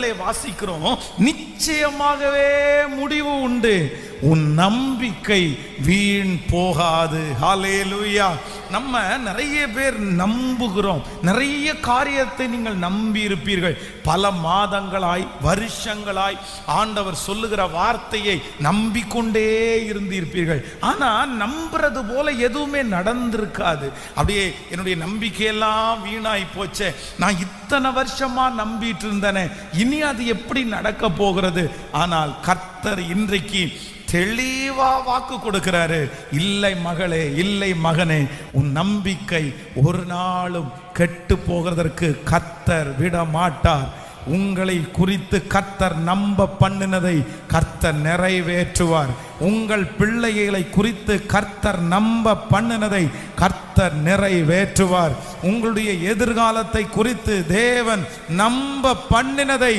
வாசிக்கிறோம், நிச்சயமாகவே முடிவு உண்டு, உன் நம்பிக்கை வீண் போகாது. ஹல்லேலூயா. நம்ம நிறைய பேர் நம்புகிறோம், நிறைய காரியத்தை நீங்கள் நம்பி இருப்பீர்கள். பல மாதங்களாய் வருஷங்களாய் ஆண்டவர் சொல்லுகிற வார்த்தையை நம்பிக்கொண்டே இருந்திருப்பீர்கள். ஆனா நம்புறது போல எதுவுமே நடந்திருக்காது. அப்படியே என்னுடைய நம்பிக்கையெல்லாம் வீணாய் போச்சே, நான் இத்தனை வருஷமா நம்பிட்டு இருந்தேனே, இனி அது எப்படி நடக்க போகிறது? ஆனால் கர்த்தர் இன்றைக்கு தெளிவா வாக்கு கொடுக்கிறாரு. இல்லை மகளே, இல்லை மகனே, உன் நம்பிக்கை ஒரு நாளும் கெட்டு போகிறதற்கு கர்த்தர் விட மாட்டார். உங்களை குறித்து கர்த்தர் நம்ப பண்ணினதை கர்த்தர் நிறைவேற்றுவார். உங்கள் பிள்ளைகளை குறித்து கர்த்தர் நம்ப பண்ணினதை கர்த்தர் நிறைவேற்றுவார். உங்களுடைய எதிர்காலத்தை குறித்து தேவன் நம்ப பண்ணினதை